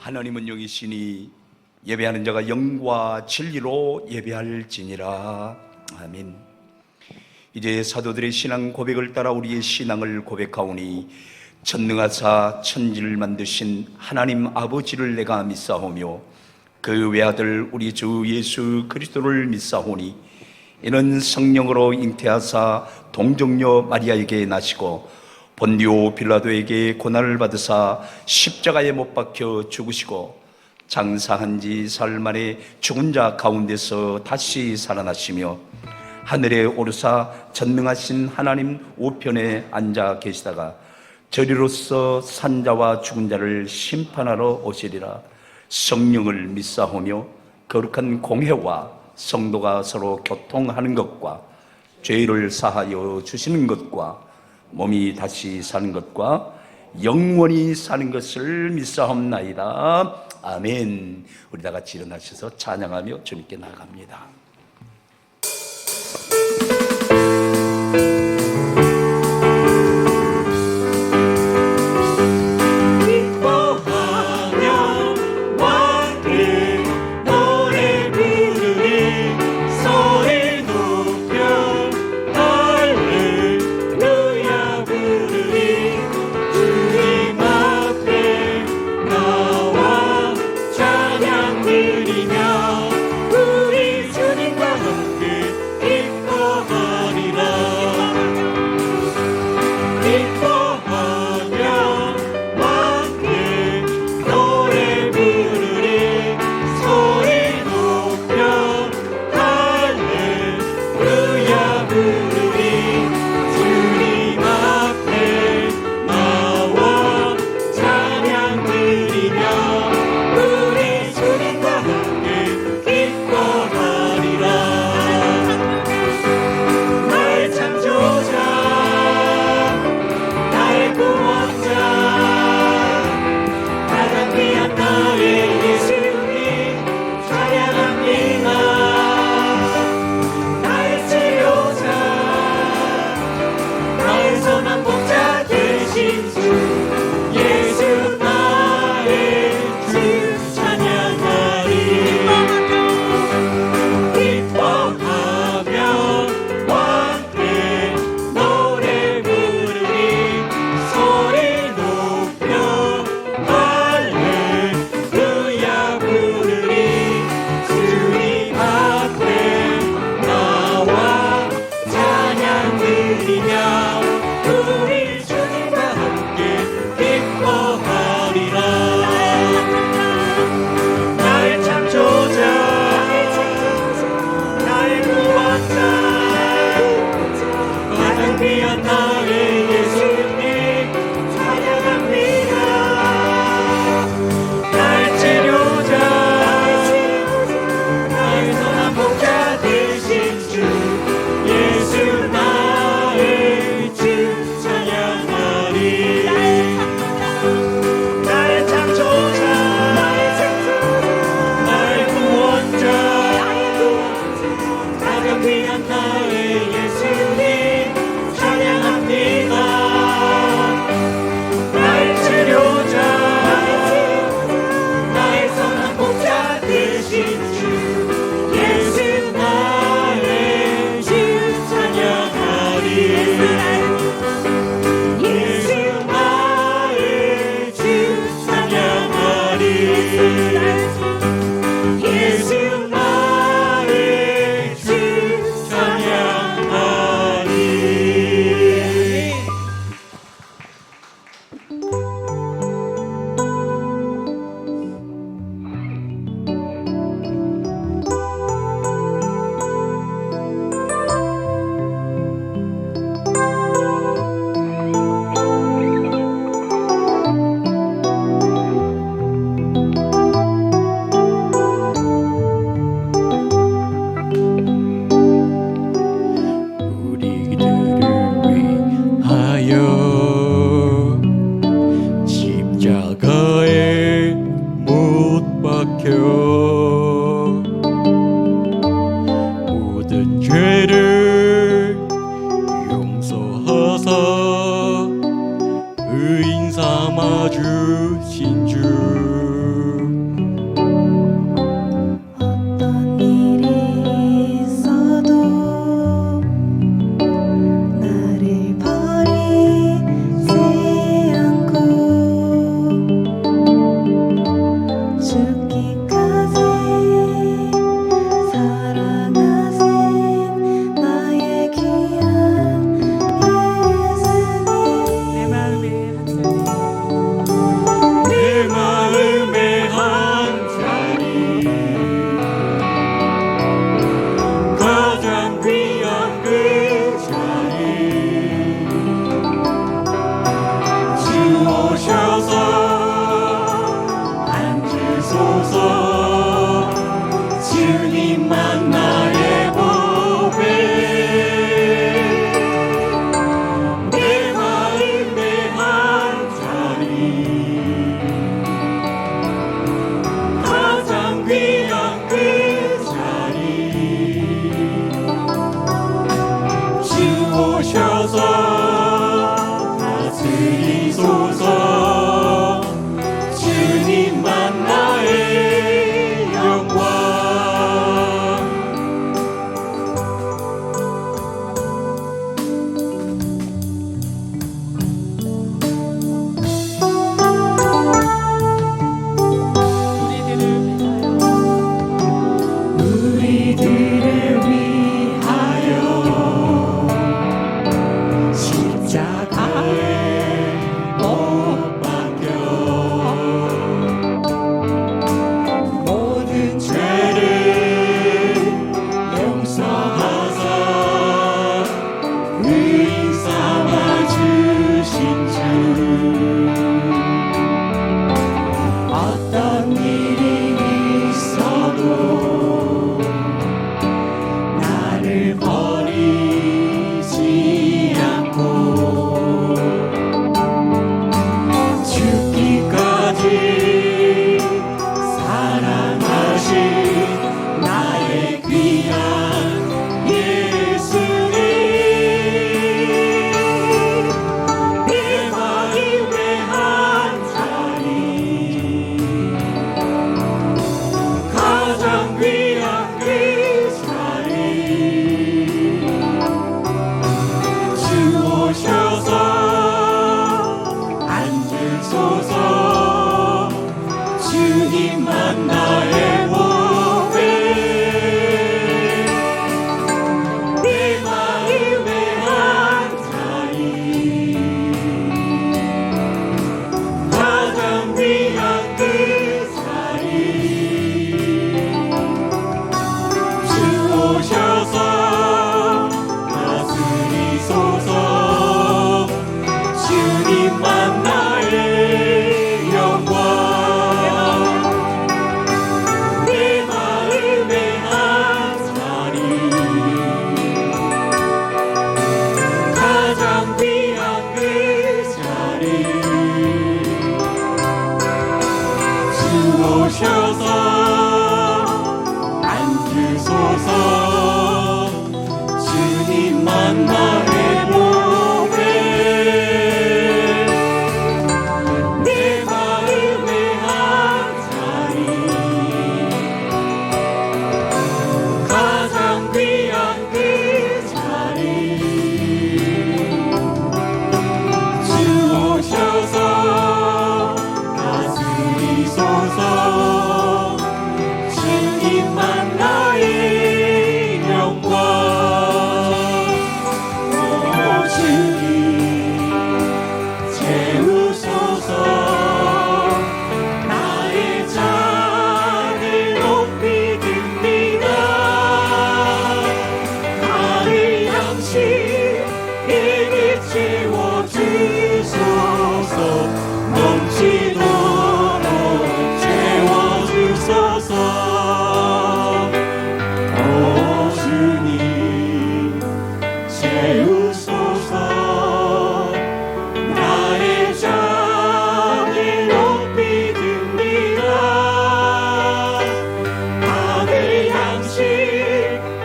하나님은 영이시니 예배하는 자가 영과 진리로 예배할지니라. 아멘. 이제 사도들의 신앙 고백을 따라 우리의 신앙을 고백하오니 전능하사 천지를 만드신 하나님 아버지를 내가 믿사오며 그 외아들 우리 주 예수 그리스도를 믿사오니 이는 성령으로 잉태하사 동정녀 마리아에게 나시고 본디오 빌라도에게 고난을 받으사 십자가에 못 박혀 죽으시고 장사한 지 사흘 만에 죽은 자 가운데서 다시 살아나시며 하늘에 오르사 전능하신 하나님 우편에 앉아 계시다가 저리로서 산자와 죽은 자를 심판하러 오시리라. 성령을 믿사오며 거룩한 공회와 성도가 서로 교통하는 것과 죄를 사하여 주시는 것과 몸이 다시 사는 것과 영원히 사는 것을 믿사옵나이다. 아멘. 우리 다 같이 일어나셔서 찬양하며 주님께 나아갑니다. 우리 주님 주님만 나의 보배 내 마음의 한자리 가장 귀한 그 자리 주 오셔서 다스리소서 주님만 나의 영광 내 마음의 한자리 가장 귀한 그 자리 주 오셔서 앉으소서 주님만 나의 보배 내 마음의 한자리 가장 귀한 그 자리 주 오셔서 다스리소서 주님만 나의 영광 오 주님 채우소서 나의 잔을 높이 듭니다 나의 양식 내게 채워주소서 넘치도록 채워주소서 오 주님 채우소서 나의 잔을 높이 듭니다 하늘 양식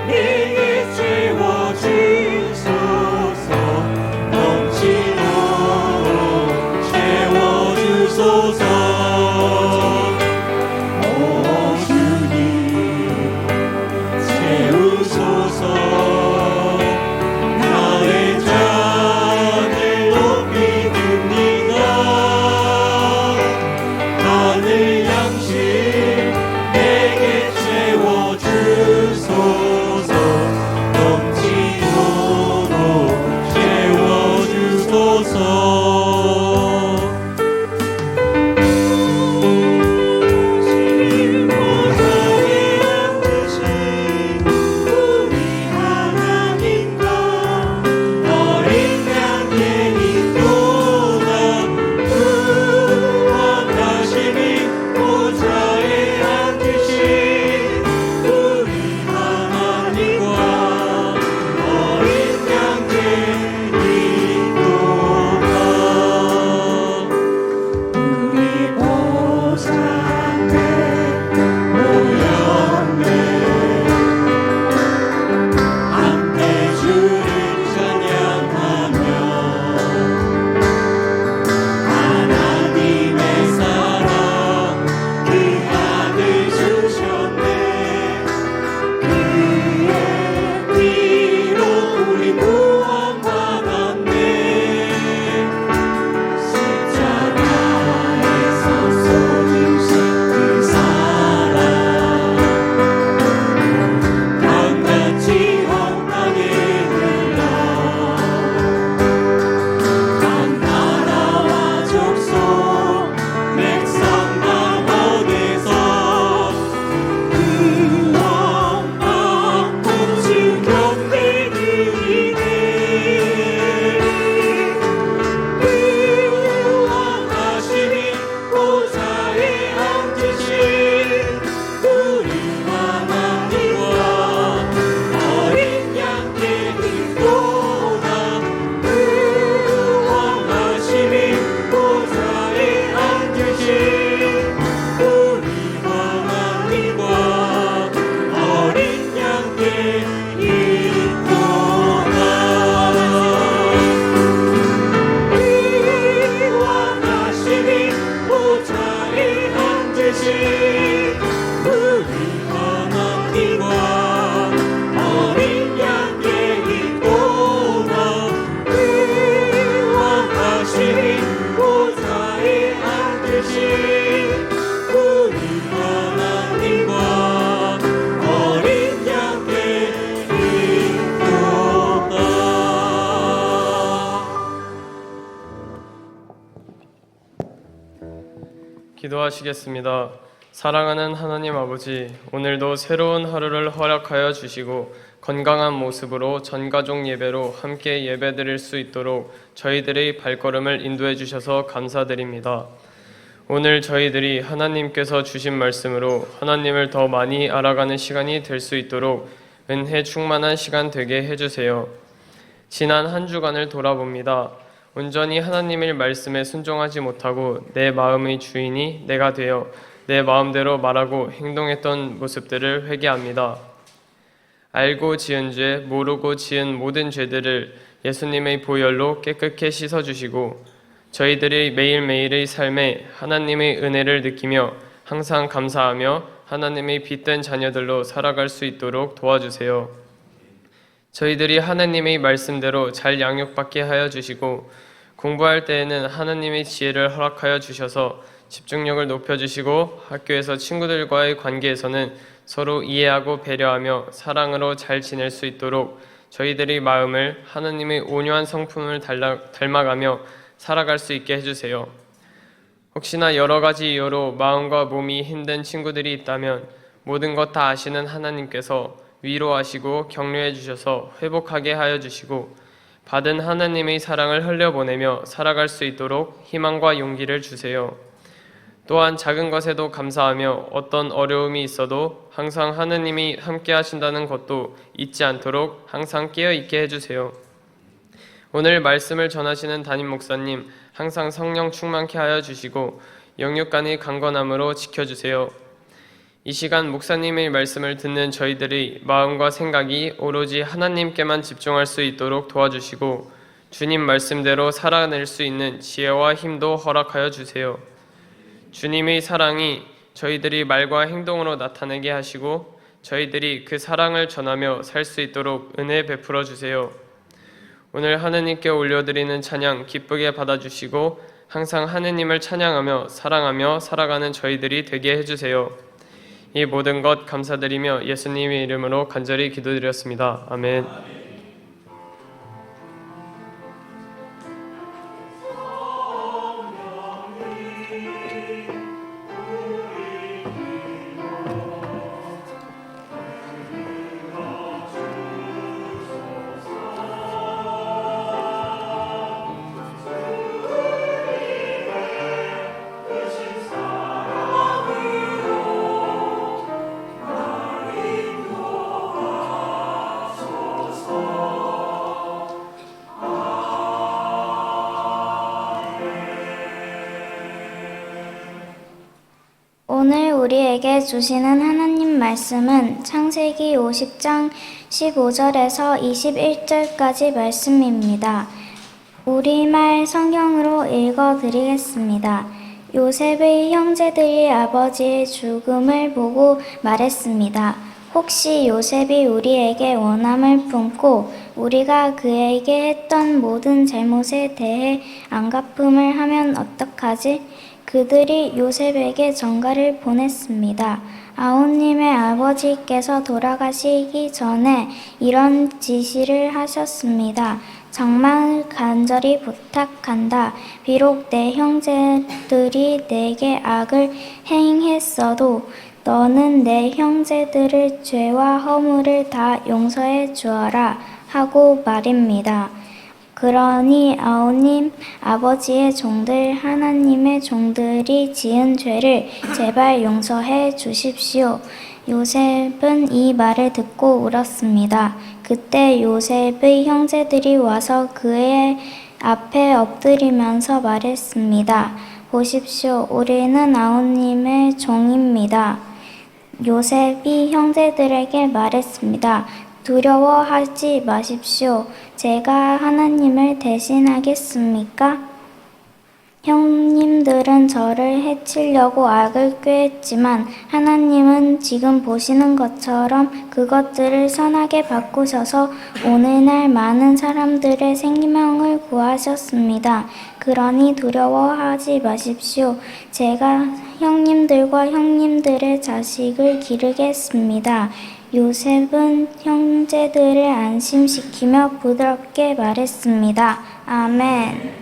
내게 채워주소서 넘치도록 채워주소서 오 주님 채우소서 나의 잔을 높이 듭니다 하늘 양식 내게 채워주소서 넘치도록 채워주소서 우리 하나님과 어린 양의 인도가 구원하시니 보좌에 앉으신 우리 하나님과 어린 양의 인도가 우리 보좌 앞에 모였네 함께 주를 찬양하며 하나님의 사랑 그 아들 주셨네 그의 피로 우리 구원받았네 십자가에서 쏟으신 그 사랑 강같이 온 땅에 흘러 각 나라와 족속 백성 가운데서 구원받고 주 곁에 누리네 구원하시니 보좌에 앉으신 우리 하나님과 어린 양의 인도가 구원하시니 보좌에 앉으신 우리 하나님과 어린 양의 인도가 구원하시니 보좌에 앉으신 우리 하나님과 어린 양의 인도가 구원하시니 보좌에 앉으신 우리 기도하시겠습니다. 사랑하는 하나님 아버지, 오늘도 새로운 하루를 허락하여 주시고 건강한 모습으로 전가족 예배로 함께 예배드릴 수 있도록 저희들의 발걸음을 인도해 주셔서 감사드립니다. 오늘 저희들이 하나님께서 주신 말씀으로 하나님을 더 많이 알아가는 시간이 될 수 있도록 은혜 충만한 시간 되게 해주세요. 지난 한 주간을 돌아봅니다. 온전히 하나님의 말씀에 순종하지 못하고 내 마음의 주인이 내가 되어 내 마음대로 말하고 행동했던 모습들을 회개합니다. 알고 지은 죄, 모르고 지은 모든 죄들을 예수님의 보혈로 깨끗게 씻어주시고 저희들의 매일매일의 삶에 하나님의 은혜를 느끼며 항상 감사하며 하나님의 빛된 자녀들로 살아갈 수 있도록 도와주세요. 저희들이 하나님의 말씀대로 잘 양육받게 하여 주시고 공부할 때에는 하나님의 지혜를 허락하여 주셔서 집중력을 높여주시고 학교에서 친구들과의 관계에서는 서로 이해하고 배려하며 사랑으로 잘 지낼 수 있도록 저희들의 마음을 하나님의 온유한 성품을 닮아가며 살아갈 수 있게 해주세요. 혹시나 여러 가지 이유로 마음과 몸이 힘든 친구들이 있다면 모든 것 다 아시는 하나님께서 위로하시고 격려해 주셔서 회복하게 하여 주시고 받은 하나님의 사랑을 흘려보내며 살아갈 수 있도록 희망과 용기를 주세요. 또한 작은 것에도 감사하며 어떤 어려움이 있어도 항상 하나님이 함께 하신다는 것도 잊지 않도록 항상 깨어있게 해주세요. 오늘 말씀을 전하시는 담임 목사님 항상 성령 충만케 하여 주시고 영육간의 강건함으로 지켜주세요. 이 시간 목사님의 말씀을 듣는 저희들의 마음과 생각이 오로지 하나님께만 집중할 수 있도록 도와주시고 주님 말씀대로 살아낼 수 있는 지혜와 힘도 허락하여 주세요. 주님의 사랑이 저희들이 말과 행동으로 나타내게 하시고 저희들이 그 사랑을 전하며 살 수 있도록 은혜 베풀어 주세요. 오늘 하느님께 올려드리는 찬양 기쁘게 받아주시고 항상 하느님을 찬양하며 사랑하며 살아가는 저희들이 되게 해주세요. 이 모든 것 감사드리며 예수님의 이름으로 간절히 기도드렸습니다. 아멘. 오늘 우리에게 주시는 하나님 말씀은 창세기 50장 15절에서 21절까지 말씀입니다. 우리말 성경으로 읽어드리겠습니다. 요셉의 형제들이 아버지의 죽음을 보고 말했습니다. 혹시 요셉이 우리에게 원함을 품고 우리가 그에게 했던 모든 잘못에 대해 안갚음을 하면 어떡하지? 그들이 요셉에게 전가를 보냈습니다. 아우님의 아버지께서 돌아가시기 전에 이런 지시를 하셨습니다. 정말 간절히 부탁한다. 비록 내 형제들이 내게 악을 행했어도 너는 내 형제들의 죄와 허물을 다 용서해 주어라 하고 말입니다. 그러니 아우님 아버지의 종들 하나님의 종들이 지은 죄를 제발 용서해 주십시오. 요셉은 이 말을 듣고 울었습니다. 그때 요셉의 형제들이 와서 그의 앞에 엎드리면서 말했습니다. 보십시오. 우리는 아우님의 종입니다. 요셉이 형제들에게 말했습니다. 두려워하지 마십시오. 제가 하나님을 대신하겠습니까? 형님들은 저를 해치려고 악을 꾀했지만 하나님은 지금 보시는 것처럼 그것들을 선하게 바꾸셔서 오늘날 많은 사람들의 생명을 구하셨습니다. 그러니 두려워하지 마십시오. 제가 형님들과 형님들의 자식을 기르겠습니다. 요셉은 형제들을 안심시키며 부드럽게 말했습니다. 아멘.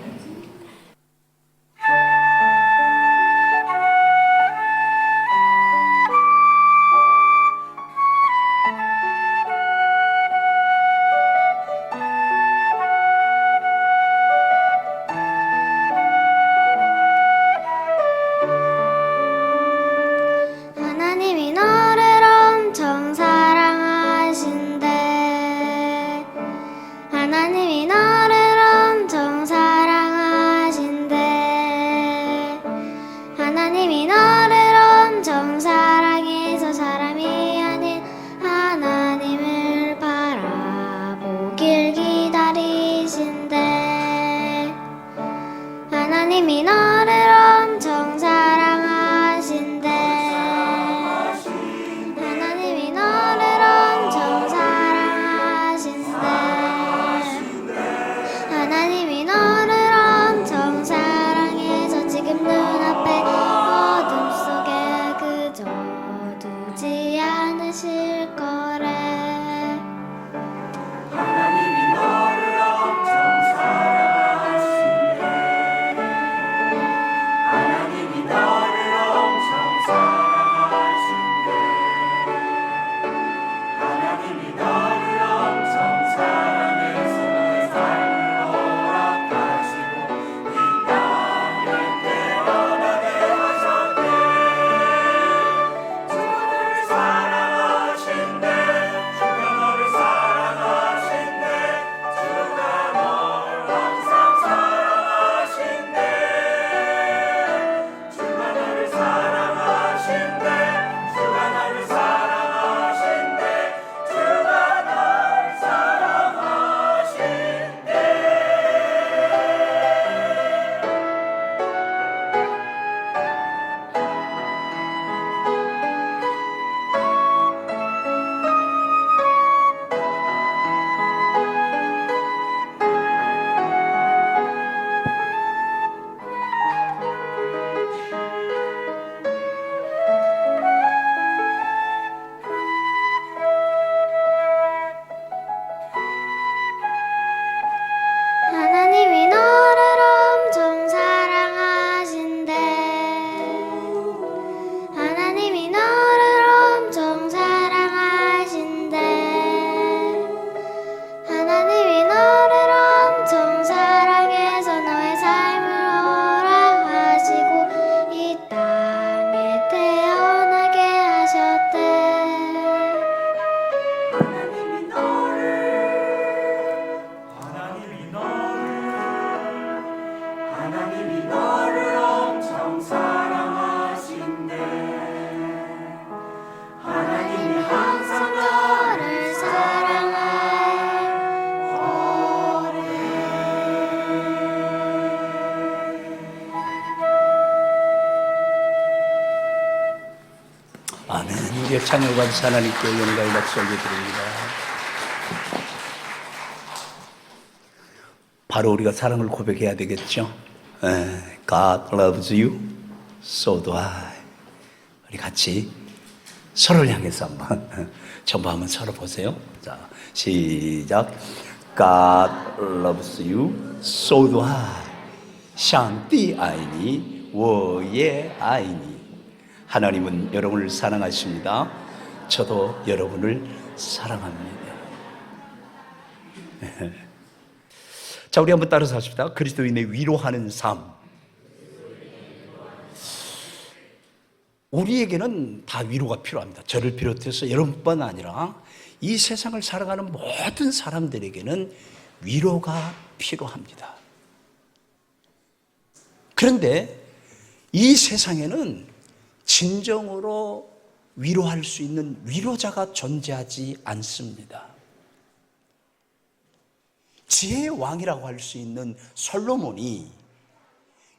하나님이 너를 엄청 사랑하신대. 하나님이 너를 엄청 사랑해서 너의 삶을 허락하시고 이 땅에 태어나게 하셨대. 하나님이 너를 엄청 사랑하신대. 하나님이 항상 너를 아멘. 우리의 찬양과 하나님께 영광의 박수 올려드립니다. 바로 우리가 사랑을 고백해야 되겠죠. God loves you, so do I. 우리 같이 서로를 향해서 한번 전부 한번 서로 보세요. 자, 시작. God loves you, so do I. 上帝爱你，我也爱你。 하나님은 여러분을 사랑하십니다. 저도 여러분을 사랑합니다. 자, 우리 한번 따라서 합시다. 그리스도인의 위로하는 삶. 우리에게는 다 위로가 필요합니다. 저를 비롯해서 여러분뿐 아니라 이 세상을 살아가는 모든 사람들에게는 위로가 필요합니다. 그런데 이 세상에는 진정으로 위로할 수 있는 위로자가 존재하지 않습니다. 지혜의 왕이라고 할 수 있는 솔로몬이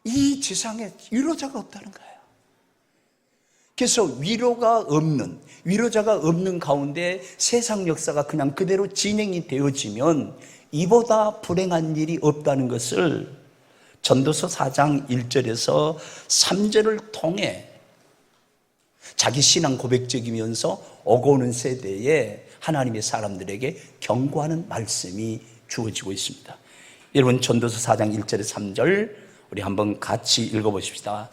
이 지상에 위로자가 없다는 거예요. 그래서 위로자가 없는 가운데 세상 역사가 그냥 그대로 진행이 되어지면 이보다 불행한 일이 없다는 것을 전도서 4장 1절에서 3절을 통해 자기 신앙 고백적이면서 오고 오는 세대에 하나님의 사람들에게 경고하는 말씀이 주어지고 있습니다. 여러분 전도서 4장 1절에 3절 우리 한번 같이 읽어보십시다.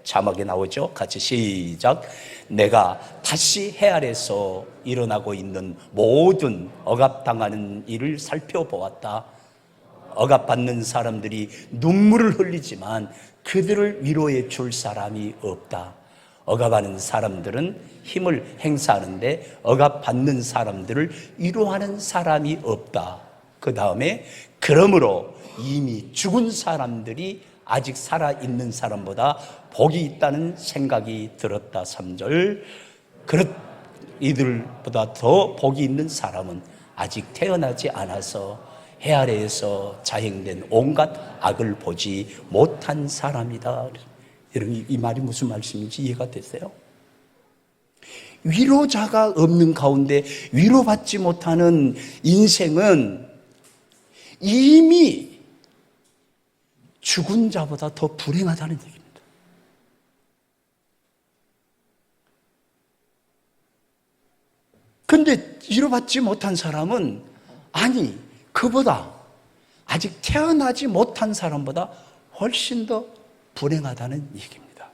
자막에 나오죠. 같이 시작. 내가 다시 해 아래서 일어나고 있는 모든 억압당하는 일을 살펴보았다. 억압받는 사람들이 눈물을 흘리지만 그들을 위로해 줄 사람이 없다. 억압하는 사람들은 힘을 행사하는데 억압받는 사람들을 위로하는 사람이 없다. 그 다음에 그러므로 이미 죽은 사람들이 아직 살아있는 사람보다 복이 있다는 생각이 들었다. 3절. 이들보다 더 복이 있는 사람은 아직 태어나지 않아서 해 아래에서 자행된 온갖 악을 보지 못한 사람이다. 여러분 이 말이 무슨 말씀인지 이해가 되세요? 위로자가 없는 가운데 위로받지 못하는 인생은 이미 죽은 자보다 더 불행하다는 얘기입니다. 그런데 위로받지 못한 사람은 아니 그보다 아직 태어나지 못한 사람보다 훨씬 더 불행하다는 얘기입니다.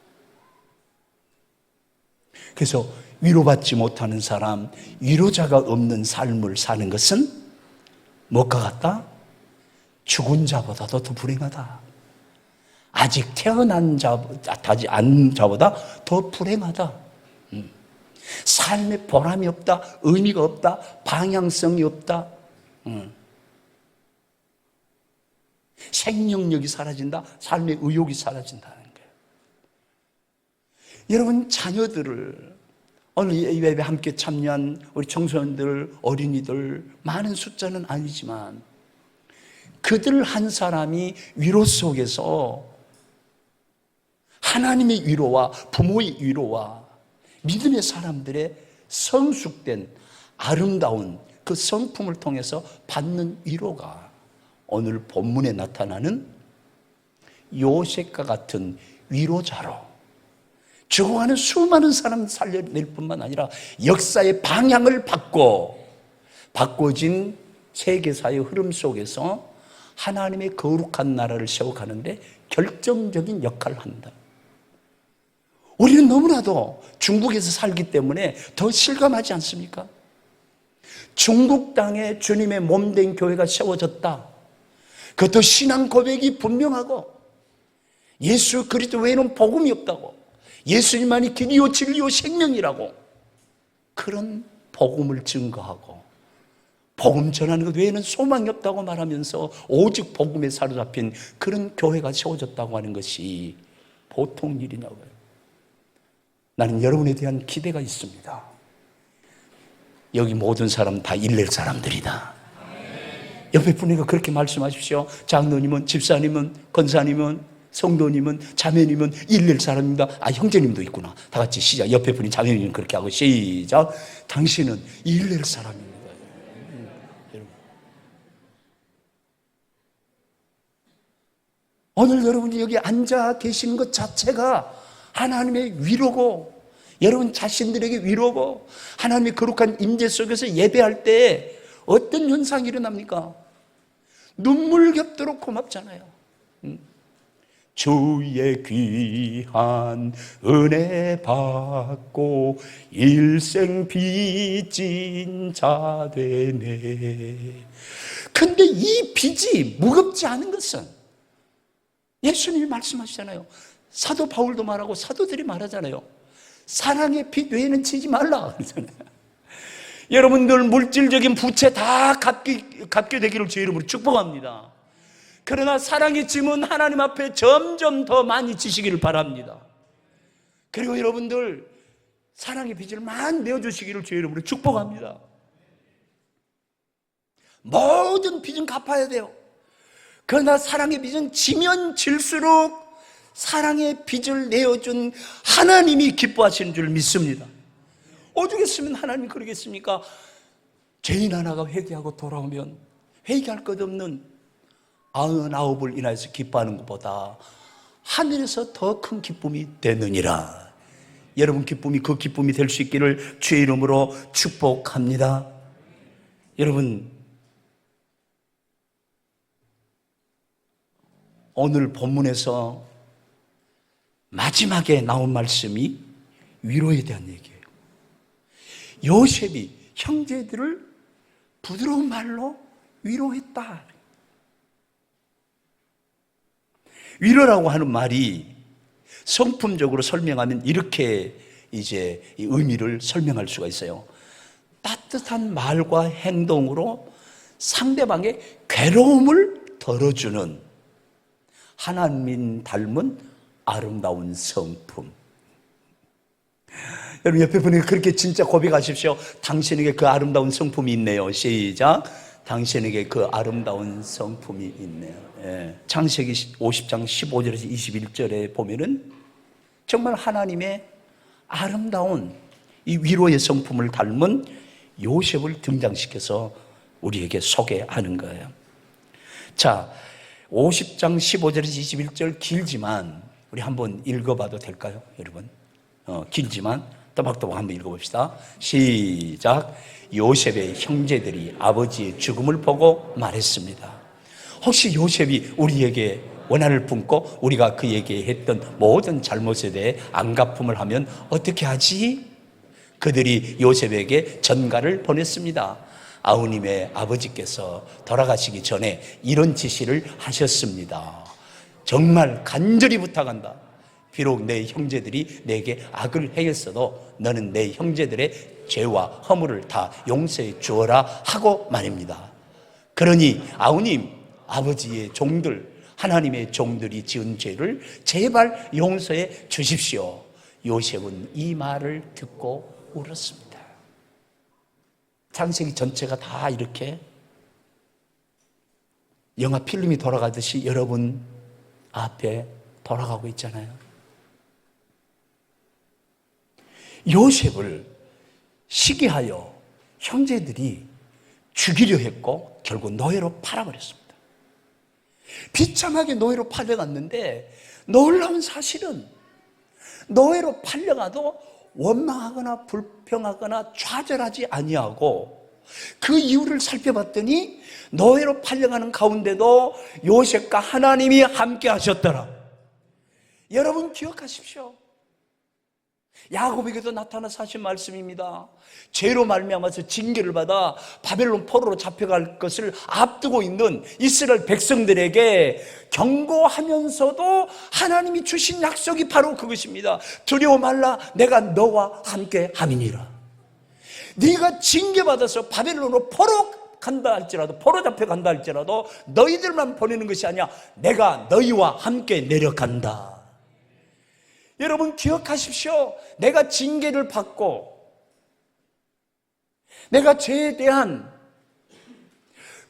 그래서 위로받지 못하는 사람, 위로자가 없는 삶을 사는 것은 무엇과 같다? 죽은 자보다도 더 불행하다. 아직 태어난 자지 않은 자보다 더 불행하다. 삶에 보람이 없다, 의미가 없다, 방향성이 없다. 생명력이 사라진다, 삶의 의욕이 사라진다는 거예요. 여러분 자녀들을 오늘 예배에 함께 참여한 우리 청소년들, 어린이들 많은 숫자는 아니지만 그들 한 사람이 위로 속에서 하나님의 위로와 부모의 위로와 믿음의 사람들의 성숙된 아름다운 그 성품을 통해서 받는 위로가 오늘 본문에 나타나는 요셉과 같은 위로자로 죽어가는 수많은 사람을 살려낼 뿐만 아니라 역사의 방향을 바꿔진 세계사의 흐름 속에서 하나님의 거룩한 나라를 세워가는데 결정적인 역할을 한다. 우리는 너무나도 중국에서 살기 때문에 더 실감하지 않습니까? 중국 땅에 주님의 몸된 교회가 세워졌다. 그것도 신앙 고백이 분명하고 예수 그리스도 외에는 복음이 없다고, 예수님만이 길이요 진리요 생명이라고, 그런 복음을 증거하고 복음 전하는 것 외에는 소망이 없다고 말하면서 오직 복음에 사로잡힌 그런 교회가 세워졌다고 하는 것이 보통 일이냐고요. 나는 여러분에 대한 기대가 있습니다. 여기 모든 사람 다 일낼 사람들이다. 옆에 분에게 그렇게 말씀하십시오. 장로님은, 집사님은, 권사님은, 성도님은, 자매님은 일낼 사람입니다. 아, 형제님도 있구나. 다 같이 시작. 옆에 분이 자매님 그렇게 하고 시작. 당신은 일낼 사람입니다. 오늘 여러분이 여기 앉아 계시는 것 자체가 하나님의 위로고, 여러분 자신들에게 위로고, 하나님의 거룩한 임재 속에서 예배할 때 어떤 현상이 일어납니까? 눈물 겹도록 고맙잖아요. 주의 귀한 은혜 받고 일생 빚진 자 되네. 근데 이 빚이 무겁지 않은 것은 예수님이 말씀하시잖아요. 사도 바울도 말하고 사도들이 말하잖아요. 사랑의 빚 외에는 지지 말라 그러잖아요. 여러분들 물질적인 부채 다 갚게 되기를 주의 이름으로 축복합니다. 그러나 사랑의 짐은 하나님 앞에 점점 더 많이 지시기를 바랍니다. 그리고 여러분들 사랑의 빚을 많이 내어주시기를 주의 이름으로 축복합니다. 모든 빚은 갚아야 돼요. 그러나 사랑의 빚은 지면 질수록 사랑의 빚을 내어준 하나님이 기뻐하시는 줄 믿습니다. 오죽했으면 하나님이 그러겠습니까? 죄인 하나가 회개하고 돌아오면 회개할 것 없는 99을 인하여서 기뻐하는 것보다 하늘에서 더 큰 기쁨이 되느니라. 여러분 기쁨이 그 기쁨이 될 수 있기를 주의 이름으로 축복합니다. 여러분, 오늘 본문에서 마지막에 나온 말씀이 위로에 대한 얘기예요. 요셉이 형제들을 부드러운 말로 위로했다. 위로라고 하는 말이 성품적으로 설명하면 이렇게 이제 이 의미를 설명할 수가 있어요. 따뜻한 말과 행동으로 상대방의 괴로움을 덜어주는 하나님 닮은 아름다운 성품. 여러분 옆에 분에게 그렇게 진짜 고백하십시오. 당신에게 그 아름다운 성품이 있네요. 시작. 당신에게 그 아름다운 성품이 있네요. 예. 창세기 50장 15절에서 21절에 보면은 정말 하나님의 아름다운 이 위로의 성품을 닮은 요셉을 등장시켜서 우리에게 소개하는 거예요. 자, 50장 15절에서 21절 길지만 우리 한번 읽어봐도 될까요, 여러분? 길지만 또박또박 한번 읽어봅시다. 시작. 요셉의 형제들이 아버지의 죽음을 보고 말했습니다. 혹시 요셉이 우리에게 원한을 품고 우리가 그에게 했던 모든 잘못에 대해 안갚음을 하면 어떻게 하지? 그들이 요셉에게 전가를 보냈습니다. 아우님의 아버지께서 돌아가시기 전에 이런 지시를 하셨습니다. 정말 간절히 부탁한다. 비록 내 형제들이 내게 악을 행했어도 너는 내 형제들의 죄와 허물을 다 용서해 주어라 하고 말입니다. 그러니 아우님, 아버지의 종들, 하나님의 종들이 지은 죄를 제발 용서해 주십시오. 요셉은 이 말을 듣고 울었습니다. 창세기 전체가 다 이렇게 영화 필름이 돌아가듯이 여러분 앞에 돌아가고 있잖아요. 요셉을 시기하여 형제들이 죽이려 했고 결국 노예로 팔아버렸습니다. 비참하게 노예로 팔려갔는데 놀라운 사실은 노예로 팔려가도 원망하거나 불평하거나 좌절하지 아니하고 그 이유를 살펴봤더니 노예로 팔려가는 가운데도 요셉과 하나님이 함께 하셨더라. 여러분 기억하십시오. 야곱에게도 나타나서 하신 말씀입니다. 죄로 말미암아서 징계를 받아 바벨론 포로로 잡혀갈 것을 앞두고 있는 이스라엘 백성들에게 경고하면서도 하나님이 주신 약속이 바로 그것입니다. 두려워 말라, 내가 너와 함께 함이니라. 네가 징계받아서 바벨론으로 포로 간다 할지라도, 포로 잡혀간다 할지라도 너희들만 보내는 것이 아니야, 내가 너희와 함께 내려간다. 여러분 기억하십시오. 내가 징계를 받고 내가 죄에 대한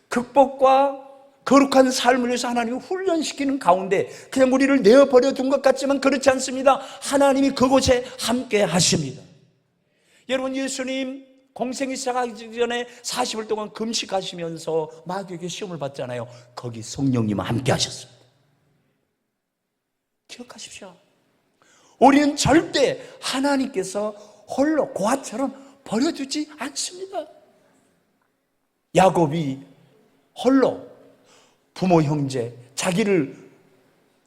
극복과 거룩한 삶을 위해서 하나님이 훈련시키는 가운데 그냥 우리를 내어버려 둔 것 같지만 그렇지 않습니다. 하나님이 그곳에 함께 하십니다. 여러분, 예수님 공생이 시작하기 전에 40일 동안 금식하시면서 마귀에게 시험을 받잖아요. 거기 성령님과 함께 하셨습니다. 기억하십시오. 우리는 절대 하나님께서 홀로 고아처럼 버려두지 않습니다. 야곱이 홀로 부모 형제 자기를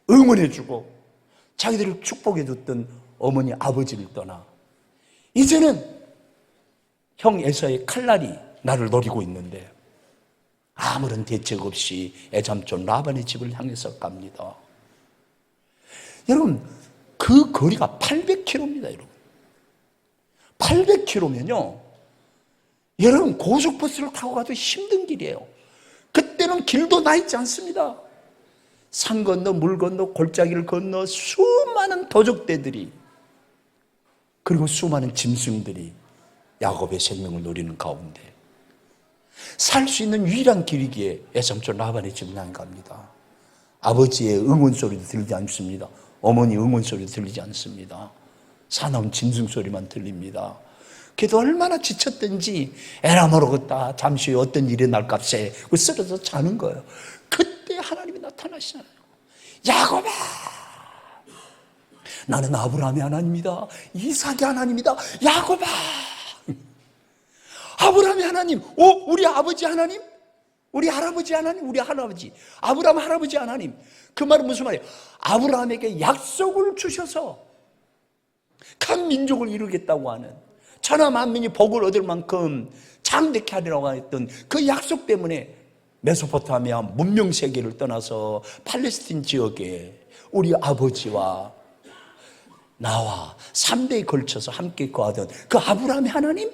응원해주고 자기들을 축복해줬던 어머니 아버지를 떠나 이제는 형 에서의 칼날이 나를 노리고 있는데 아무런 대책 없이 애잠촌 라반의 집을 향해서 갑니다. 여러분, 그 거리가 800km입니다. 여러분, 800km면요 여러분 고속버스를 타고 가도 힘든 길이에요. 그때는 길도 나 있지 않습니다. 산 건너 물 건너 골짜기를 건너 수많은 도적대들이, 그리고 수많은 짐승들이 야곱의 생명을 노리는 가운데 살 수 있는 유일한 길이기에 애삼촌 라반의 집을 향해 갑니다. 아버지의 응원 소리도 들리지 않습니다. 어머니 응원 소리도 들리지 않습니다. 사나운 짐승 소리만 들립니다. 그래도 얼마나 지쳤든지 에라 모르겠다, 잠시 후에 어떤 일이 날값에 쓰러져 자는 거예요. 그때 하나님이 나타나시잖아요. 야곱아, 나는 아브라함의 하나님이다, 이삭의 하나님이다. 야곱아, 아브라함의 하나님, 우리 아버지 하나님, 우리 할아버지 하나님, 우리 할아버지 아브라함 할아버지 하나님. 그 말은 무슨 말이에요? 아브라함에게 약속을 주셔서 각 민족을 이루겠다고 하는, 천하 만민이 복을 얻을 만큼 장대케 하리라고 했던 그 약속 때문에 메소포타미아 문명 세계를 떠나서 팔레스틴 지역에 우리 아버지와 나와 3대에 걸쳐서 함께 거하던 그 아브라함의 하나님,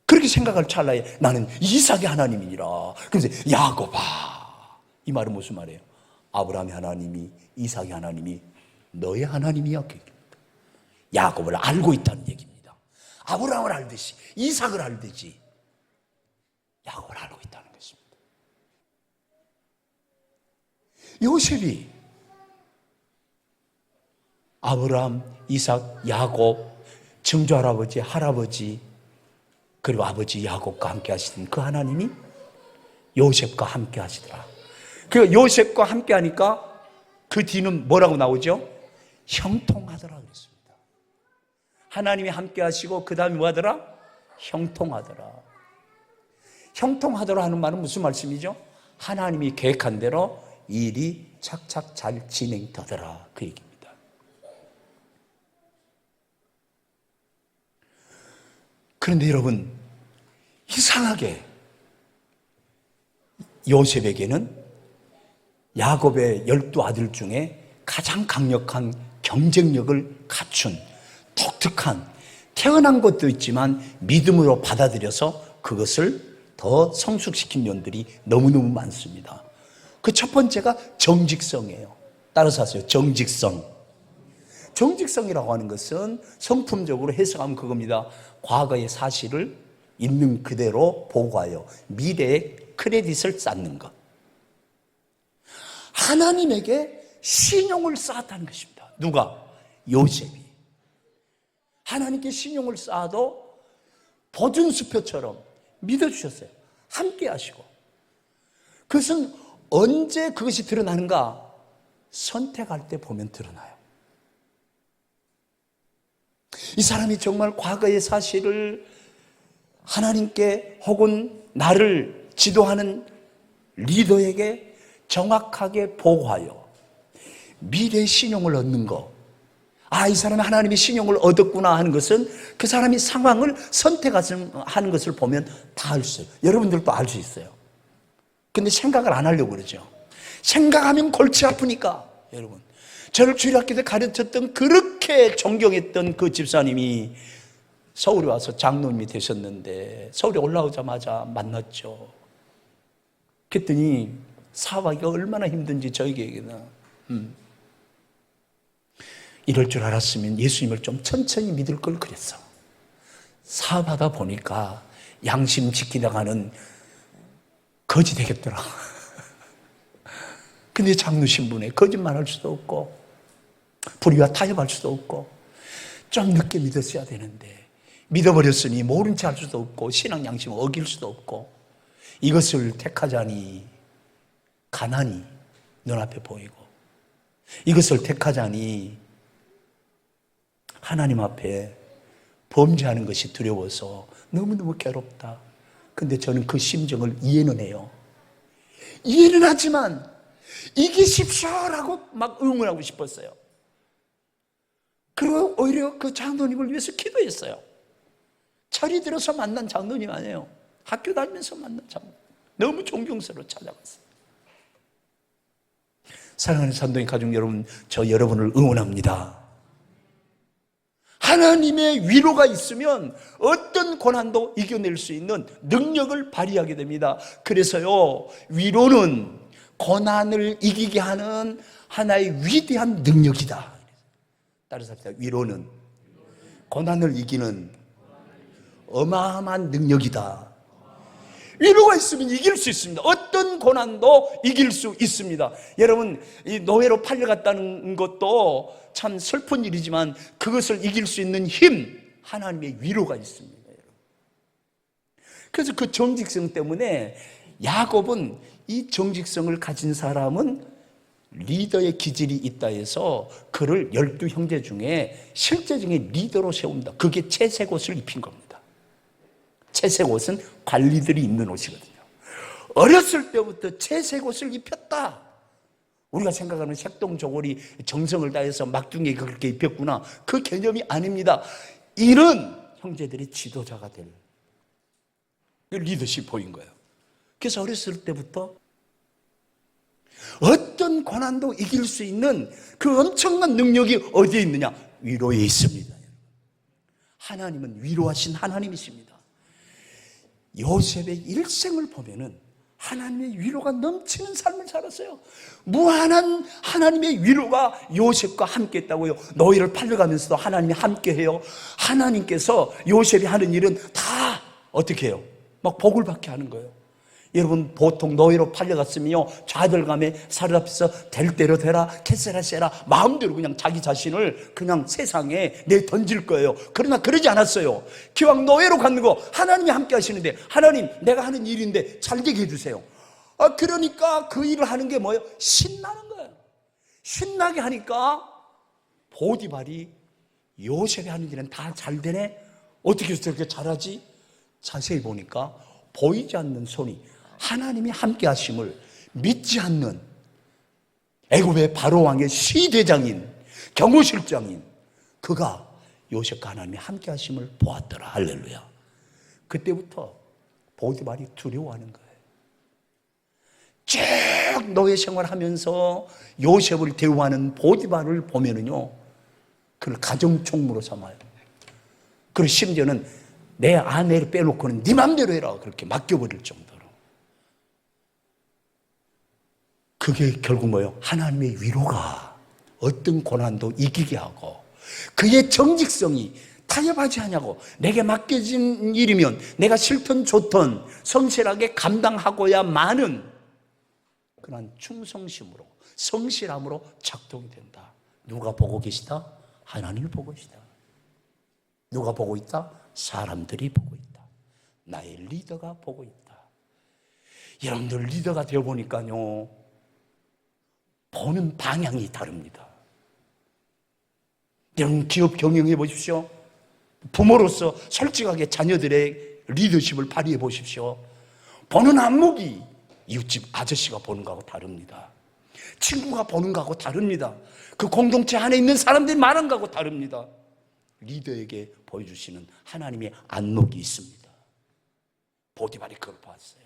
그렇게 생각할 찰나에 나는 이삭의 하나님이니라. 그래서 야곱아, 이 말은 무슨 말이에요? 아브라함의 하나님이, 이삭의 하나님이 너의 하나님이야. 야곱을 알고 있다는 얘기입니다. 아브라함을 알듯이, 이삭을 알듯이 야곱을 알고 있다는 것입니다. 요셉이 아브라함, 이삭, 야곱, 증조할아버지, 할아버지, 그리고 아버지 야곱과 함께 하시던 그 하나님이 요셉과 함께 하시더라. 그 요셉과 함께 하니까 그 뒤는 뭐라고 나오죠? 형통하더라 그랬습니다. 하나님이 함께 하시고 그 다음에 뭐 하더라? 형통하더라. 형통하더라 하는 말은 무슨 말씀이죠? 하나님이 계획한 대로 일이 착착 잘 진행되더라, 그 얘기입니다. 그런데 여러분, 이상하게 요셉에게는 야곱의 12아들 중에 가장 강력한 경쟁력을 갖춘 독특한, 태어난 것도 있지만 믿음으로 받아들여서 그것을 더 성숙시킨 면들이 너무너무 많습니다. 그 첫 번째가 정직성이에요. 따라서 하세요. 정직성. 정직성이라고 하는 것은 성품적으로 해석하면 그겁니다. 과거의 사실을 있는 그대로 보고하여 미래의 크레딧을 쌓는 것. 하나님에게 신용을 쌓았다는 것입니다. 누가? 요셉이. 하나님께 신용을 쌓아도 보증수표처럼 믿어주셨어요. 함께 하시고. 그것은 언제 그것이 드러나는가? 선택할 때 보면 드러나요. 이 사람이 정말 과거의 사실을 하나님께 혹은 나를 지도하는 리더에게 정확하게 보고하여 미래의 신용을 얻는 것, 이 사람이 하나님의 신용을 얻었구나 하는 것은 그 사람이 상황을 선택하는 것을 보면 다 알 수 있어요. 여러분들도 알 수 있어요. 근데 생각을 안 하려고 그러죠. 생각하면 골치 아프니까. 여러분, 저를 주일학교 때 가르쳤던 그렇게 존경했던 그 집사님이 서울에 와서 장로님이 되셨는데 서울에 올라오자마자 만났죠. 그랬더니 사업하기가 얼마나 힘든지 저에게 얘기나. 이럴 줄 알았으면 예수님을 좀 천천히 믿을 걸 그랬어. 사업하다 보니까 양심 지키다가는 거지 되겠더라. 근데 장로 신분에 거짓말할 수도 없고 불의와 타협할 수도 없고 좀 늦게 믿었어야 되는데 믿어버렸으니 모른 체 할 수도 없고 신앙 양심을 어길 수도 없고 이것을 택하자니 가난이 눈앞에 보이고 이것을 택하자니 하나님 앞에 범죄하는 것이 두려워서 너무너무 괴롭다. 근데 저는 그 심정을 이해는 해요. 이해는 하지만 이기십시오라고 막 응원하고 싶었어요. 그리고 오히려 그 장로님을 위해서 기도했어요. 철이 들어서 만난 장로님 아니에요. 학교 다니면서 만난 장로님. 너무 존경스러워 찾아갔어요. 사랑하는 산동의 가족 여러분, 저 여러분을 응원합니다. 하나님의 위로가 있으면 어떤 고난도 이겨낼 수 있는 능력을 발휘하게 됩니다. 그래서요, 위로는 고난을 이기게 하는 하나의 위대한 능력이다. 따라서 합시다. 위로는 고난을 이기는 어마어마한 능력이다. 위로가 있으면 이길 수 있습니다. 어떤 고난도 이길 수 있습니다. 여러분, 이 노예로 팔려갔다는 것도 참 슬픈 일이지만 그것을 이길 수 있는 힘, 하나님의 위로가 있습니다. 그래서 그 정직성 때문에 야곱은 이 정직성을 가진 사람은 리더의 기질이 있다 해서 그를 12형제 중에 실제적인 리더로 세운다. 그게 채색 옷을 입힌 겁니다. 채색 옷은 관리들이 입는 옷이거든요. 어렸을 때부터 채색 옷을 입혔다. 우리가 생각하는 색동저고리 정성을 다해서 막둥이가 그렇게 입혔구나. 그 개념이 아닙니다. 이런 형제들이 지도자가 될 리더십 보인 거예요. 그래서 어렸을 때부터 어떤 고난도 이길 수 있는 그 엄청난 능력이 어디에 있느냐? 위로에 있습니다. 하나님은 위로하신 하나님이십니다. 요셉의 일생을 보면은 하나님의 위로가 넘치는 삶을 살았어요. 무한한 하나님의 위로가 요셉과 함께 했다고요. 너희를 팔려가면서도 하나님이 함께 해요. 하나님께서 요셉이 하는 일은 다 어떻게 해요? 막 복을 받게 하는 거예요. 여러분, 보통 노예로 팔려갔으면요, 좌절감에 사로잡혀서 될 대로 되라, 캐세라세라, 마음대로 그냥 자기 자신을 그냥 세상에 내던질 거예요. 그러나 그러지 않았어요. 기왕 노예로 갔는 거 하나님이 함께 하시는데, 하나님, 내가 하는 일인데 잘 되게 해주세요. 그러니까 그 일을 하는 게 뭐예요? 신나는 거예요. 신나게 하니까 보디발이 요셉이 하는 일은 다 잘 되네? 어떻게 해서 저렇게 잘하지? 자세히 보니까 보이지 않는 손이, 하나님이 함께 하심을 믿지 않는 애굽의 바로왕의 시대장인 경호실장인 그가 요셉과 하나님이 함께 하심을 보았더라. 할렐루야. 그때부터 보디발이 두려워하는 거예요. 쭉 노예 생활하면서 요셉을 대우하는 보디발을 보면은요, 그를 가정총무로 삼아요. 그리고 심지어는 내 아내를 빼놓고는 네 맘대로 해라, 그렇게 맡겨버릴 정도로. 그게 결국 뭐예요? 하나님의 위로가 어떤 고난도 이기게 하고 그의 정직성이 타협하지 않냐고, 내게 맡겨진 일이면 내가 싫든 좋든 성실하게 감당하고야만은 그런 충성심으로, 성실함으로 작동이 된다. 누가 보고 계시다? 하나님이 보고 계시다. 누가 보고 있다? 사람들이 보고 있다. 나의 리더가 보고 있다. 여러분들 리더가 되어보니까요, 보는 방향이 다릅니다. 여러분 기업 경영해 보십시오. 부모로서 솔직하게 자녀들의 리더십을 발휘해 보십시오. 보는 안목이 이웃집 아저씨가 보는 거하고 다릅니다. 친구가 보는 거하고 다릅니다. 그 공동체 안에 있는 사람들이 말하는 거하고 다릅니다. 리더에게 보여주시는 하나님의 안목이 있습니다. 보디발이 그걸 봤어요.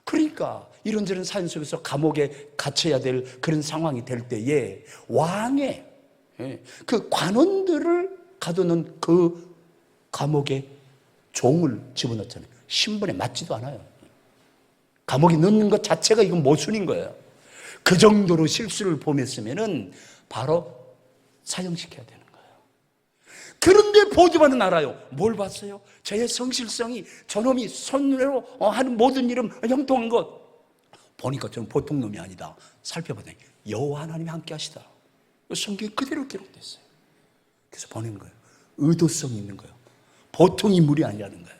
그러니까 이런저런 사연 속에서 감옥에 갇혀야 될 그런 상황이 될 때에 왕의 그 관원들을 가두는 그 감옥에 종을 집어넣잖아요. 신분에 맞지도 않아요. 감옥에 넣는 것 자체가 이건 모순인 거예요. 그 정도로 실수를 범했으면은 바로 사형시켜야 되는 거예요. 그런데 보디발은 알아요. 뭘 봤어요? 저의 성실성이, 저놈이 손으로 하는 모든 일은 형통한 것 보니까 저는 보통 놈이 아니다. 살펴보더니 여호와 하나님이 함께 하시다. 성경에 그대로 기록됐어요. 그래서 보낸 거예요. 의도성 있는 거예요. 보통 인물이 아니라는 거예요.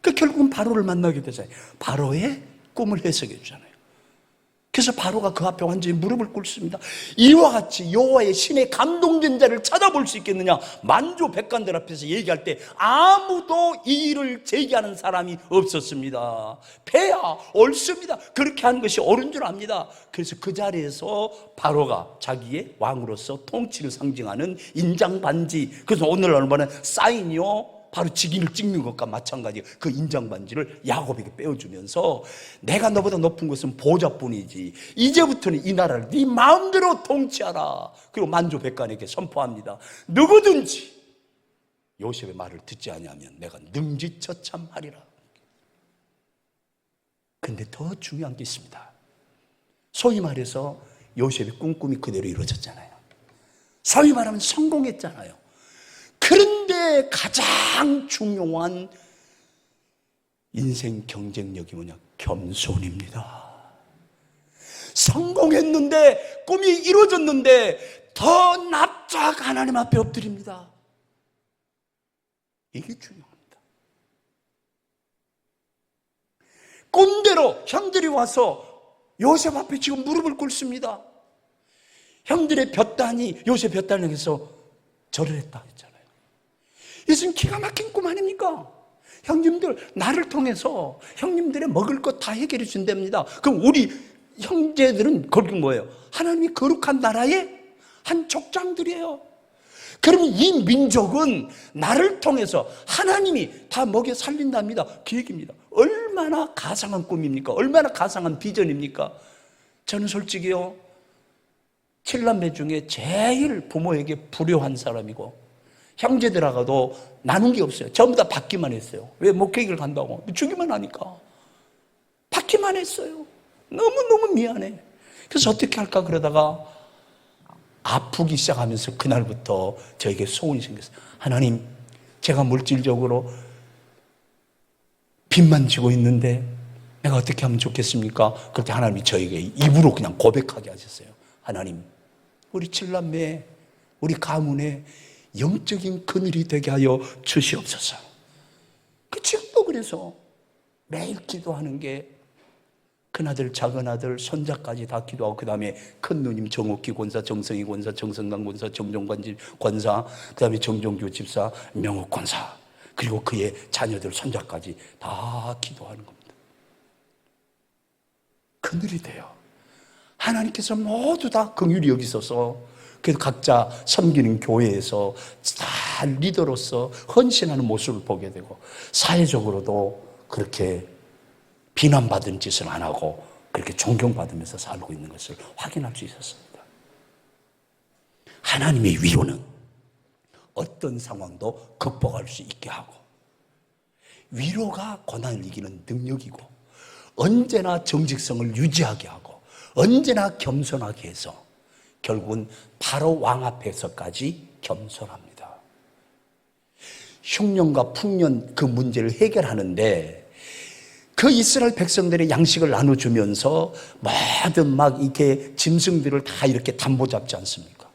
그 결국은 바로를 만나게 되잖아요. 바로의 꿈을 해석해 주잖아요. 그래서 바로가 그 앞에 완전히 무릎을 꿇습니다. 이와 같이 여호와의 신의 감동된 자를 찾아볼 수 있겠느냐? 만조 백관들 앞에서 얘기할 때 아무도 이 일을 제기하는 사람이 없었습니다. 폐하 옳습니다. 그렇게 하는 것이 옳은 줄 압니다. 그래서 그 자리에서 바로가 자기의 왕으로서 통치를 상징하는 인장반지, 그래서 오늘날 보면 사인이요, 바로 직인을 찍는 것과 마찬가지 그 인장반지를 야곱에게 빼어주면서 내가 너보다 높은 것은 보좌뿐이지, 이제부터는 이 나라를 네 마음대로 통치하라. 그리고 만조 백관에게 선포합니다. 누구든지 요셉의 말을 듣지 아니하면 내가 능지처참하리라. 그런데 더 중요한 게 있습니다. 소위 말해서 요셉의 꿈이 그대로 이루어졌잖아요. 소위 말하면 성공했잖아요. 그런데 가장 중요한 인생 경쟁력이 뭐냐? 겸손입니다. 성공했는데, 꿈이 이루어졌는데 더 납작 하나님 앞에 엎드립니다. 이게 중요합니다. 꿈대로 형들이 와서 요셉 앞에 지금 무릎을 꿇습니다. 형들의 볕단이 요셉 볕단을 향해서 절을 했다 했잖아요. 이것은 기가 막힌 꿈 아닙니까? 형님들, 나를 통해서 형님들의 먹을 것 다 해결해 준답니다. 그럼 우리 형제들은 거기 뭐예요? 하나님이 거룩한 나라의 한 족장들이에요. 그러면 이 민족은 나를 통해서 하나님이 다 먹여 살린답니다. 그 얘기입니다. 얼마나 가상한 꿈입니까? 얼마나 가상한 비전입니까? 저는 솔직히요, 7남매 중에 제일 부모에게 불효한 사람이고, 형제들하고도 나눈 게 없어요. 전부 다 받기만 했어요. 왜? 목회기를 간다고 주기만 하니까 받기만 했어요. 너무너무 미안해. 그래서 어떻게 할까 그러다가 아프기 시작하면서 그날부터 저에게 소원이 생겼어요. 하나님, 제가 물질적으로 빚만 지고 있는데 내가 어떻게 하면 좋겠습니까? 그렇게 하나님이 저에게 입으로 그냥 고백하게 하셨어요. 하나님, 우리 7남매, 우리 가문에 영적인 그늘이 되게 하여 주시옵소서. 지금도 그래서 매일 기도하는 게 큰아들, 작은아들, 손자까지 다 기도하고, 그 다음에 큰누님 정옥기 권사, 정성희 권사, 정성강 권사, 정종관 권사, 그 다음에 정종규 집사, 명옥 권사, 그리고 그의 자녀들, 손자까지 다 기도하는 겁니다. 그늘이 돼요. 하나님께서 모두 다 긍휼히 여기셔서, 그래서 각자 섬기는 교회에서 다 리더로서 헌신하는 모습을 보게 되고, 사회적으로도 그렇게 비난받은 짓을 안 하고 그렇게 존경받으면서 살고 있는 것을 확인할 수 있었습니다. 하나님의 위로는 어떤 상황도 극복할 수 있게 하고, 위로가 고난을 이기는 능력이고, 언제나 정직성을 유지하게 하고, 언제나 겸손하게 해서 결국은 바로 왕 앞에서까지 겸손합니다. 흉년과 풍년 그 문제를 해결하는데, 그 이스라엘 백성들의 양식을 나눠주면서 모든 막 이렇게 짐승들을 다 이렇게 담보 잡지 않습니까?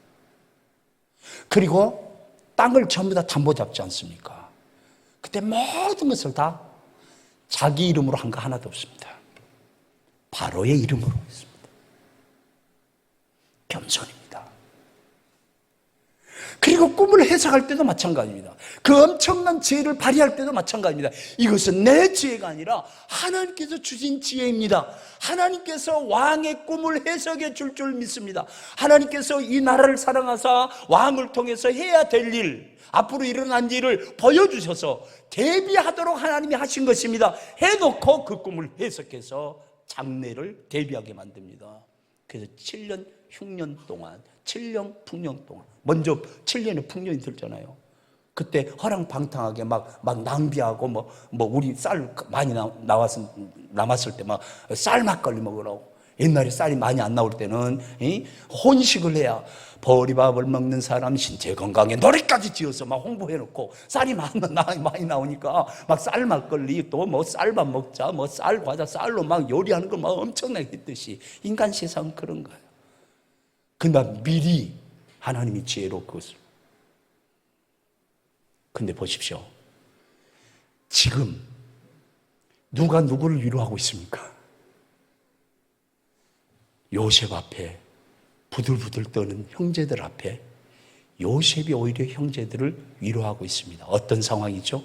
그리고 땅을 전부 다 담보 잡지 않습니까? 그때 모든 것을 다 자기 이름으로 한 거 하나도 없습니다. 바로의 이름으로 했습니다. 겸손입니다. 그리고 꿈을 해석할 때도 마찬가지입니다. 그 엄청난 지혜를 발휘할 때도 마찬가지입니다. 이것은 내 지혜가 아니라 하나님께서 주신 지혜입니다. 하나님께서 왕의 꿈을 해석해 줄 줄 믿습니다. 하나님께서 이 나라를 사랑하사 왕을 통해서 해야 될 일, 앞으로 일어난 일을 보여주셔서 대비하도록 하나님이 하신 것입니다. 해놓고 그 꿈을 해석해서 장래를 대비하게 만듭니다. 그래서 7년 흉년 동안, 7년 풍년 동안, 먼저 7년에 풍년이 들잖아요. 그때 허랑방탕하게 막 낭비하고 우리 쌀 많이 남았을 때 막 쌀 막걸리 먹으라고. 옛날에 쌀이 많이 안 나올 때는 혼식을 해야 보리밥을 먹는 사람 신체 건강에 노래까지 지어서 막 홍보해놓고, 쌀이 많이 나오니까 막 쌀 막걸리, 또 쌀밥 먹자, 쌀 과자, 쌀로 막 요리하는 걸 막 엄청나게 했듯이 인간 세상은 그런 거예요. 근데 미리 하나님이 지혜로 그것을. 근데 보십시오. 지금 누가 누구를 위로하고 있습니까? 요셉 앞에 부들부들 떠는 형제들 앞에 요셉이 오히려 형제들을 위로하고 있습니다. 어떤 상황이죠?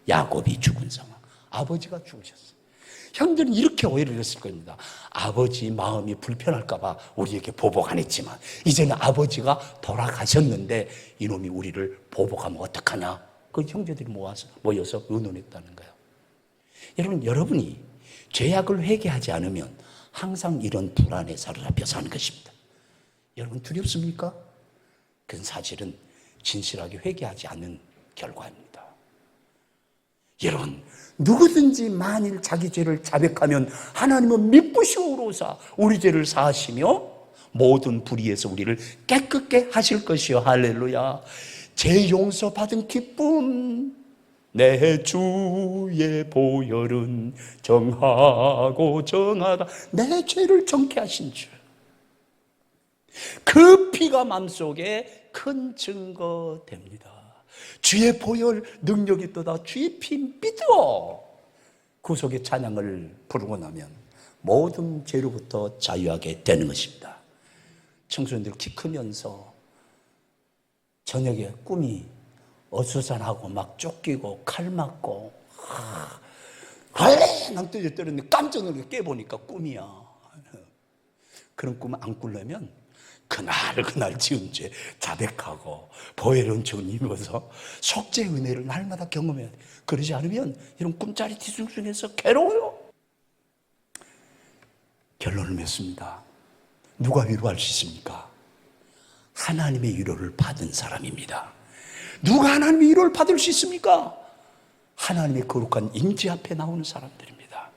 야곱이 죽은 상황. 아버지가 죽으셨어요. 형들은 이렇게 오해를 했을 겁니다. 아버지 마음이 불편할까 봐 우리에게 보복 안 했지만 이제는 아버지가 돌아가셨는데 이놈이 우리를 보복하면 어떡하냐. 그 형제들이 모여서 의논했다는 거예요. 여러분이 죄악을 회개하지 않으면 항상 이런 불안에 사로잡혀 사는 것입니다. 여러분 두렵습니까? 그건 사실은 진실하게 회개하지 않는 결과입니다. 여러분, 누구든지 만일 자기 죄를 자백하면 하나님은 미쁘시오로사 우리 죄를 사하시며 모든 불의에서 우리를 깨끗게 하실 것이요. 할렐루야. 죄 용서받은 기쁨, 내 주의 보혈은 정하고 정하다. 내 죄를 정케 하신 줄. 그 피가 마음속에 큰 증거 됩니다. 주의 보혈 능력이 있도다. 주의 피 믿어. 구속의 찬양을 부르고 나면 모든 죄로부터 자유하게 되는 것입니다. 청소년들 키 크면서 저녁에 꿈이 어수선하고 막 쫓기고 칼 맞고 낭 떨어졌는데 깜짝 놀라게 깨보니까 꿈이야. 그런 꿈을 안 꾸려면 그날 지은 죄 자백하고 보혈 은총을 입어서 속죄의 은혜를 날마다 경험해야 돼. 그러지 않으면 이런 꿈자리 뒤숭숭해서 괴로워요. 결론을 맺습니다. 누가 위로할 수 있습니까? 하나님의 위로를 받은 사람입니다. 누가 하나님의 위로를 받을 수 있습니까? 하나님의 거룩한 임재 앞에 나오는 사람들입니다.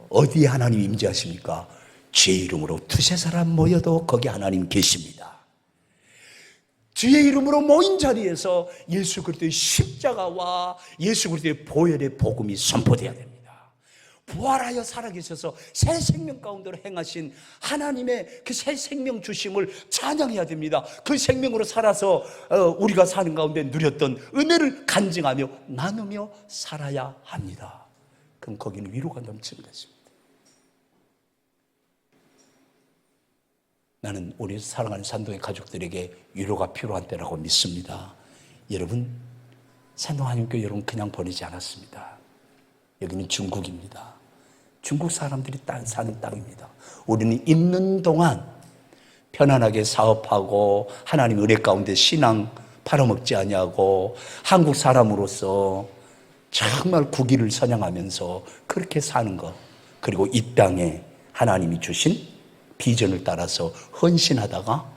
어디에 하나님 임재하십니까? 주의 이름으로 두세 사람 모여도 거기 하나님 계십니다. 주의 이름으로 모인 자리에서 예수 그리스도의 십자가와 예수 그리스도의 보혈의 복음이 선포되어야 됩니다. 부활하여 살아계셔서 새 생명 가운데로 행하신 하나님의 그 새 생명 주심을 찬양해야 됩니다. 그 생명으로 살아서 우리가 사는 가운데 누렸던 은혜를 간증하며 나누며 살아야 합니다. 그럼 거기는 위로가 넘치는 것입니다. 나는 우리 사랑하는 산동의 가족들에게 위로가 필요한 때라고 믿습니다. 여러분, 산동한인교회 여러분 그냥 보내지 않았습니다. 여기는 중국입니다. 중국 사람들이 사는 땅입니다. 우리는 있는 동안 편안하게 사업하고 하나님 은혜 가운데 신앙 팔아먹지 아니하고 한국 사람으로서 정말 국위를 선양하면서 그렇게 사는 것, 그리고 이 땅에 하나님이 주신 비전을 따라서 헌신하다가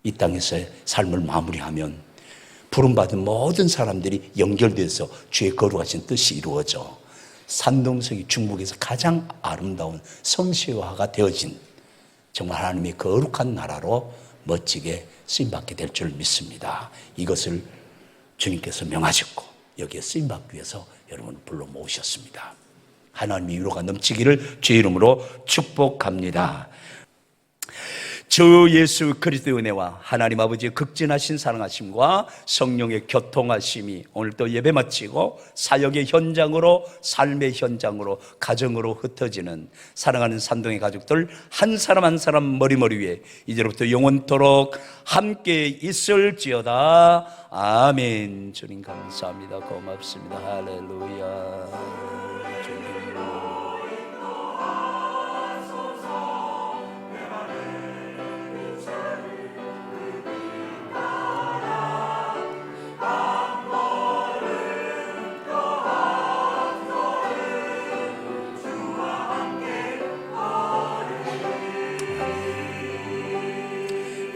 이 땅에서의 삶을 마무리하면 부름받은 모든 사람들이 연결돼서 주의 거룩하신 뜻이 이루어져 산동성이 중국에서 가장 아름다운 성시화가 되어진 정말 하나님의 거룩한 나라로 멋지게 쓰임받게 될 줄 믿습니다. 이것을 주님께서 명하셨고 여기에 쓰임받기 위해서 여러분을 불러 모으셨습니다. 하나님의 위로가 넘치기를 주의 이름으로 축복합니다. 주 예수 그리스도의 은혜와 하나님 아버지의 극진하신 사랑하심과 성령의 교통하심이 오늘 또 예배 마치고 사역의 현장으로, 삶의 현장으로, 가정으로 흩어지는 사랑하는 산동의 가족들 한 사람 한 사람 머리 위에 이제로부터 영원토록 함께 있을지어다. 아멘. 주님 감사합니다. 고맙습니다. 할렐루야. 주님.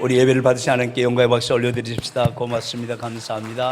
우리 예배를 받으신 하나님께 영광의 박수 올려드리십시다. 고맙습니다. 감사합니다.